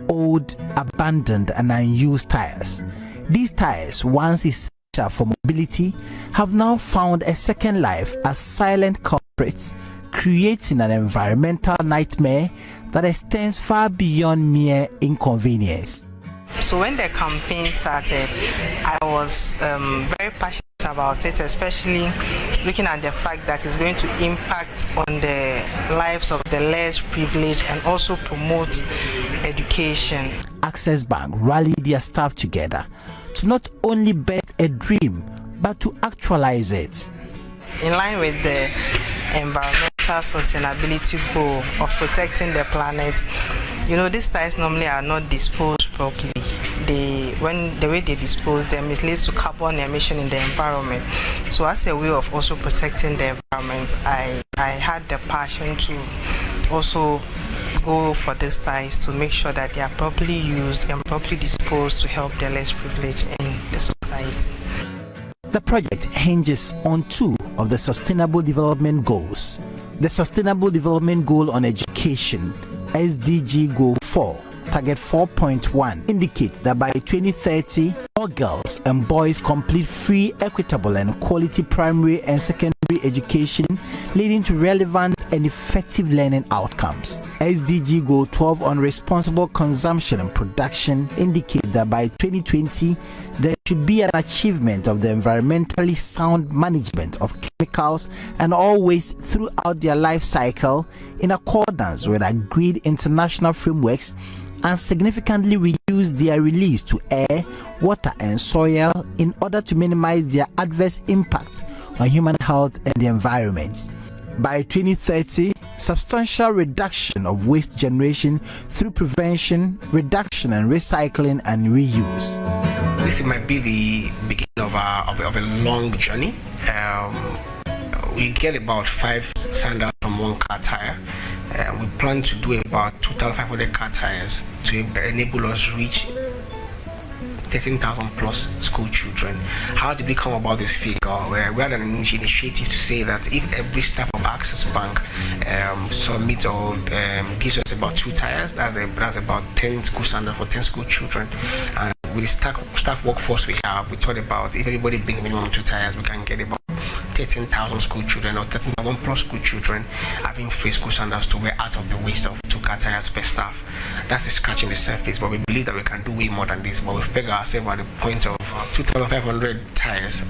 old, abandoned and unused tires. These tires, once essential for mobility, have now found a second life as silent culprits, creating an environmental nightmare that extends far beyond mere inconvenience. So when the campaign started, I was very passionate about it, especially looking at the fact that it's going to impact on the lives of the less privileged and also promote education. Access Bank rallied their staff together to not only birth a dream, but to actualize it. In line with the environmental sustainability goal of protecting the planet, these tires normally are not disposed properly. The way they dispose them, it leads to carbon emission in the environment. So as a way of also protecting the environment, I had the passion to also go for these tires to make sure that they are properly used and properly disposed to help the less privileged in the society. The project hinges on two of the Sustainable Development Goals. The Sustainable Development Goal on Education, SDG Goal 4, Target 4.1, indicates that by 2030, all girls and boys complete free, equitable and quality primary and secondary education, leading to relevant and effective learning outcomes. SDG Goal 12 on responsible consumption and production indicates that by 2020, there should be an achievement of the environmentally sound management of chemicals and all waste throughout their life cycle in accordance with agreed international frameworks, and significantly reduce their release to air, water and soil in order to minimize their adverse impact on human health and the environment. By 2030, substantial reduction of waste generation through prevention, reduction and recycling and reuse. This might be the beginning of a long journey. We get about 5 sandals from one car tire. We plan to do about 2,500 car tires to enable us to reach 13,000 plus school children. How did we come about this figure? We had an initiative to say that if every staff of Access Bank submits or gives us about 2 tires, that's about 10 school standards for 10 school children. And with the staff workforce we have, we thought about if everybody brings minimum 2 tires, we can get about 13,000 school children or 13,000 plus school children having free school sandals to wear out of the waste of 2 car tires per staff. That's scratching the surface, but we believe that we can do way more than this. But we've pegged ourselves at the point of 2,500 tires,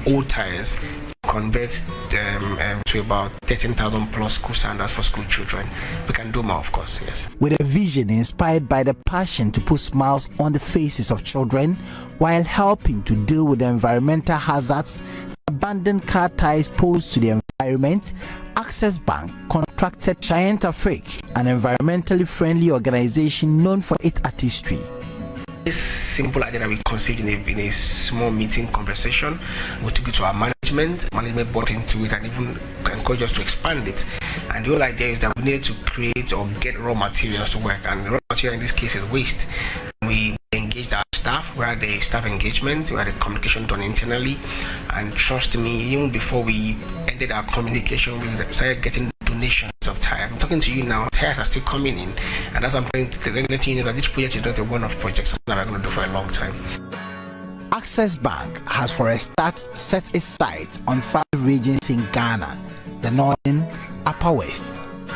old tires, convert to about 13,000 plus school sandals for school children. We can do more, of course, yes. With a vision inspired by the passion to put smiles on the faces of children while helping to deal with the environmental hazards abandoned car tires pose to the environment, Access Bank contracted Giant Afrique, an environmentally friendly organization known for its artistry. This simple idea that we conceived in a small meeting conversation, we took it to our management bought into it and even encouraged us to expand it. And the whole idea is that we needed to create or get raw materials to work, and raw material in this case is waste. We engaged our staff, we had the staff engagement, we had the communication done internally, and trust me, even before we ended our communication, we started getting donations of tires. I'm talking to you now, tires are still coming in, and that's what I'm going to let you know that this project is not a one-off project, something we're going to do for a long time. Access Bank has for a start set its sights on 5 regions in Ghana: the Northern, Upper West,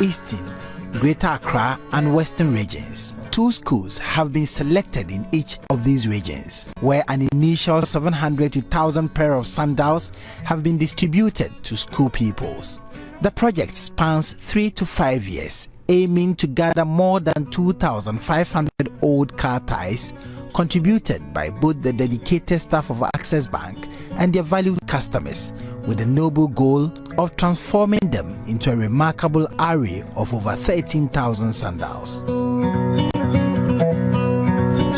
Eastern, Greater Accra and Western regions. 2 schools have been selected in each of these regions, where an initial 700 to 1,000 pair of sandals have been distributed to school pupils. The project spans 3 to 5 years, aiming to gather more than 2,500 old car tires contributed by both the dedicated staff of Access Bank and their valued customers, with the noble goal of transforming them into a remarkable array of over 13,000 sandals.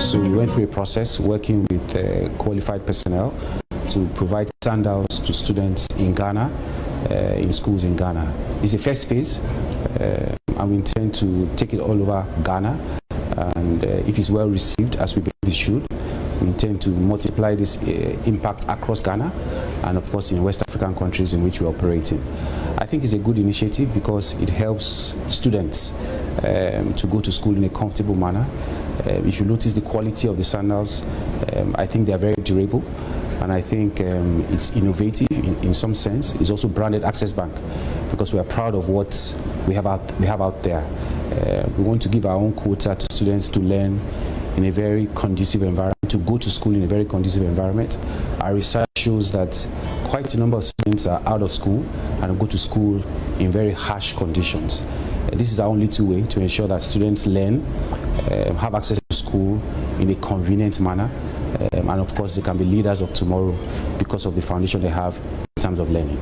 So we went through a process working with qualified personnel to provide sandals to students in Ghana, in schools in Ghana. It's the first phase, and we intend to take it all over Ghana. And if it's well received, as we believe it should, we intend to multiply this impact across Ghana and of course in West African countries in which we operate in. I think it's a good initiative because it helps students to go to school in a comfortable manner. If you notice the quality of the sandals, I think they are very durable, and I think it's innovative in some sense. It's also branded Access Bank because we are proud of what we have out there. We want to give our own quota to students to learn in a very conducive environment, to go to school in a very conducive environment. Our research shows that quite a number of students are out of school and go to school in very harsh conditions. This is our only two way to ensure that students learn, have access to school in a convenient manner, and of course they can be leaders of tomorrow because of the foundation they have in terms of learning.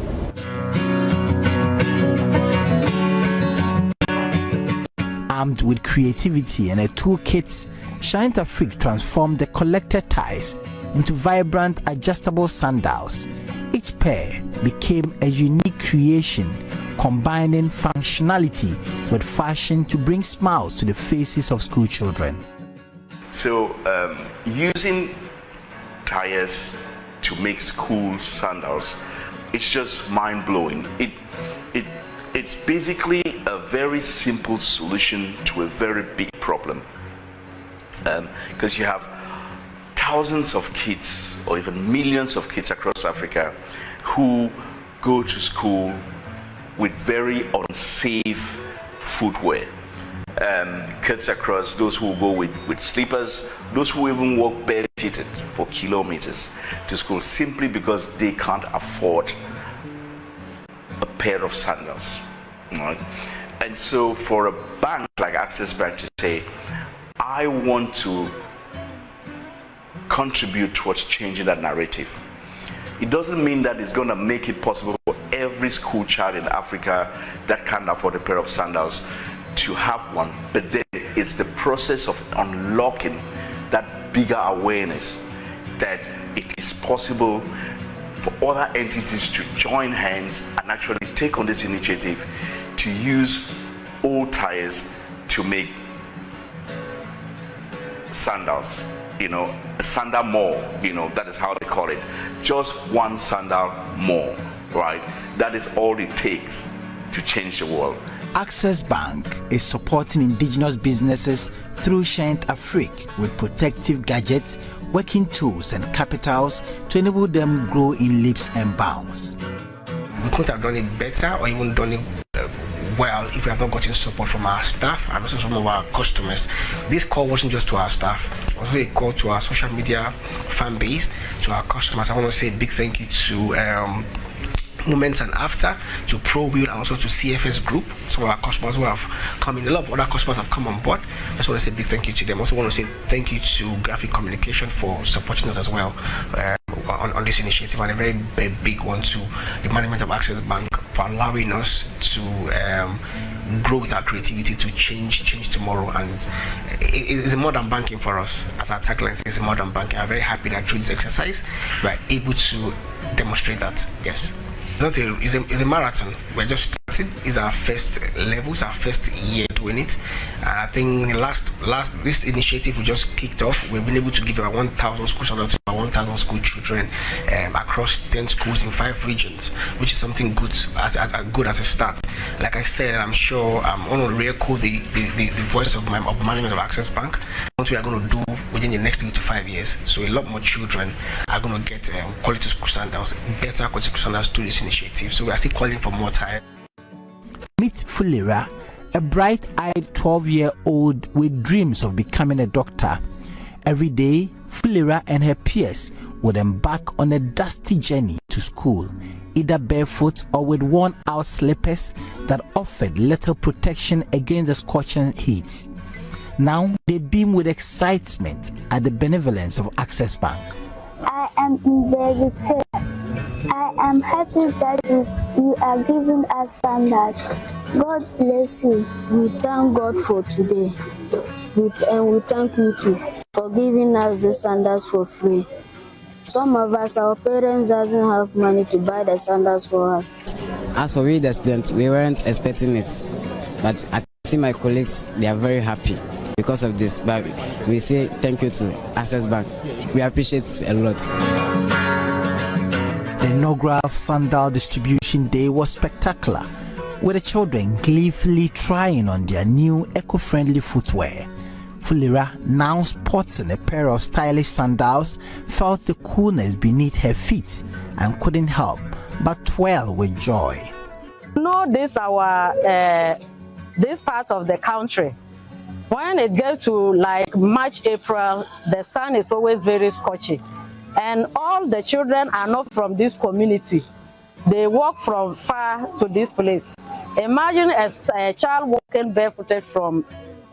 Armed with creativity and a toolkit, Shine Afrique transformed the collected ties into vibrant adjustable sandals. Each pair became a unique creation, combining functionality with fashion to bring smiles to the faces of school children. So using tires to make school sandals, it's just mind-blowing. It's basically a very simple solution to a very big problem, because you have thousands of kids or even millions of kids across Africa who go to school with very unsafe footwear. Kids across, those who go with slippers, those who even walk barefooted for kilometers to school simply because they can't afford a pair of sandals. Right? And so for a bank like Access Bank to say, I want to contribute towards changing that narrative, it doesn't mean that it's going to make it possible for every school child in Africa that can't afford a pair of sandals to have one, but then it's the process of unlocking that bigger awareness that it is possible for other entities to join hands and actually take on this initiative to use old tires to make sandals, a sandal more, that is how they call it. Just one sandal more, right? That is all it takes to change the world. Access Bank is supporting indigenous businesses through Shine Afrique with protective gadgets, working tools and capitals to enable them grow in leaps and bounds. We could have done it better or even done it well if we have not gotten support from our staff and also some of our customers. This call wasn't just to our staff, it was really a call to our social media fan base, to our customers. I want to say a big thank you to Moments and After, to ProWheel, and also to CFS Group, some of our customers who have come in. A lot of other customers have come on board. I just want to say a big thank you to them. Also want to say thank you to Graphic Communication for supporting us as well on this initiative, and a very big one to the management of Access Bank for allowing us to grow with our creativity to change tomorrow. And it's a modern banking for us, as our tagline says, modern banking. I'm very happy that through this exercise we are able to demonstrate that. Yes. It's a marathon. We're just starting. It's our first level. It's our first year doing it, and I think this initiative we just kicked off. We've been able to give about 1,000 schools to about 1,000 school children across 10 schools in 5 regions, which is something good as a start. Like I said, I'm sure I'm going to re-echo the voice of management of Access Bank. What we are going to do within the next 3 to 5 years, so a lot more children are going to get quality school sandals, better quality school sandals through this initiative. So we are still calling for more tires. Meet Fulira, a bright-eyed 12-year-old with dreams of becoming a doctor. Every day, Fulira and her peers would embark on a dusty journey to school, either barefoot or with worn-out slippers that offered little protection against the scorching heat. Now, they beam with excitement at the benevolence of Access Bank. I am in basic set. I am happy that you are giving us sandals. God bless you. We thank God for today. And we thank you too for giving us the sandals for free. Some of us, our parents doesn't have money to buy the sandals for us. As for we, the students, we weren't expecting it. But I see my colleagues, they are very happy because of this. But we say thank you to Access Bank. We appreciate it a lot. The inaugural Sandal distribution day was spectacular, with the children gleefully trying on their new eco-friendly footwear. Fulira, now sporting a pair of stylish sandals, felt the coolness beneath her feet and couldn't help but twirl with joy. This part of the country, when it gets to like March, April, the sun is always very scorchy, and all the children are not from this community. They walk from far to this place. Imagine a child walking barefooted from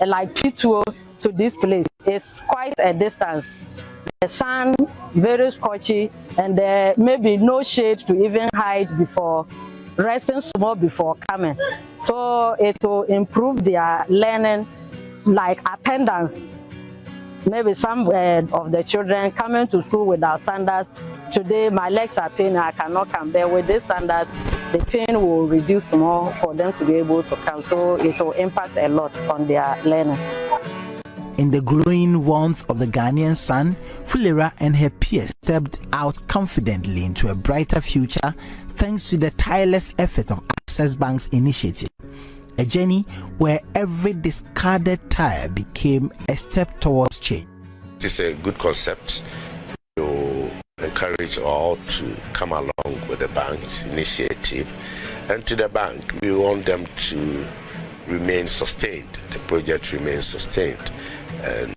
like P2 to this place. It's quite a distance. The sun very scorchy, and there may be no shade to even hide before resting small before coming. So it will improve their learning, like attendance. Maybe some of the children coming to school without sandals. Today my legs are paining, I cannot come there. With these sandals, the pain will reduce more for them to be able to come. So it will impact a lot on their learning. In the glowing warmth of the Ghanaian sun, Fulira and her peers stepped out confidently into a brighter future thanks to the tireless effort of Access Bank's initiative. A journey where every discarded tire became a step towards change. It is a good concept to encourage all to come along with the bank's initiative. And to the bank, we want them to remain sustained. The project remains sustained. And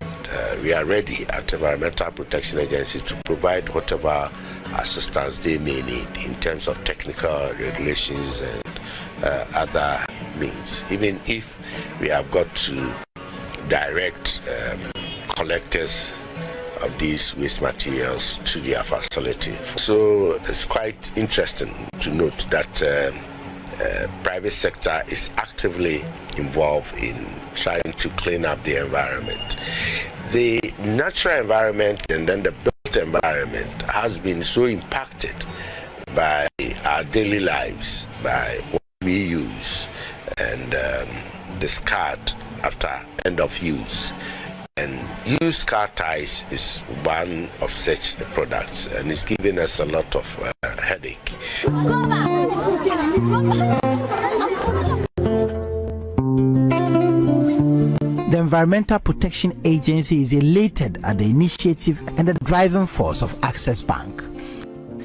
we are ready at Environmental Protection Agency to provide whatever assistance they may need in terms of technical regulations and other means. Even if we have got to direct collectors of these waste materials to their facility. So it's quite interesting to note that private sector is actively involved in trying to clean up the environment. The natural environment and then the built environment has been so impacted by our daily lives, by what we use and discard after end of use. And used car tires is one of such products, and it's giving us a lot of headache. The Environmental Protection Agency is elated at the initiative and the driving force of Access Bank.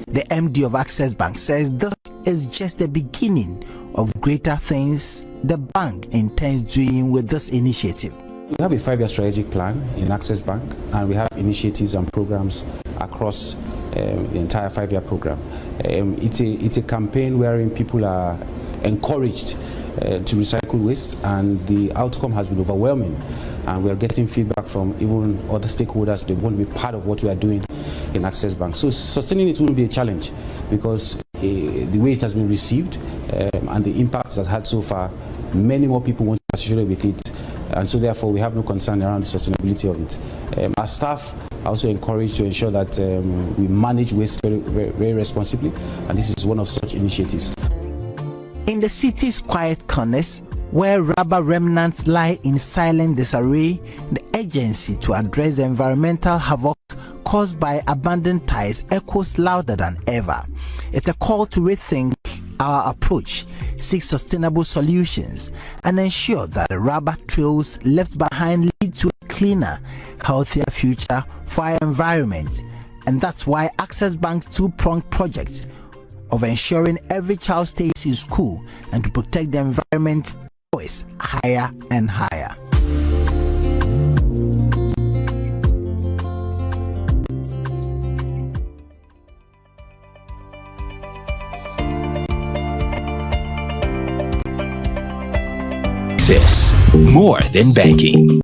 The MD of Access Bank says this is just the beginning of greater things the bank intends doing with this initiative. We have a 5-year strategic plan in Access Bank, and we have initiatives and programs across the entire 5-year program. It's a campaign wherein people are encouraged to recycle waste, and the outcome has been overwhelming. And we are getting feedback from even other stakeholders. They want to be part of what we are doing in Access Bank. So sustaining it will be a challenge because the way it has been received and the impacts it has had so far, many more people want to associate with it. And so therefore we have no concern around the sustainability of it. Our staff are also encouraged to ensure that we manage waste very, very, very responsibly, and this is one of such initiatives. In the city's quiet corners, where rubber remnants lie in silent disarray, the urgency to address the environmental havoc caused by abandoned tires echoes louder than ever. It's a call to rethink our approach, seek sustainable solutions, and ensure that the rubber trails left behind lead to a cleaner, healthier future for our environment. And that's why Access Bank's two-pronged project of ensuring every child stays in school and to protect the environment goes higher and higher. More than banking.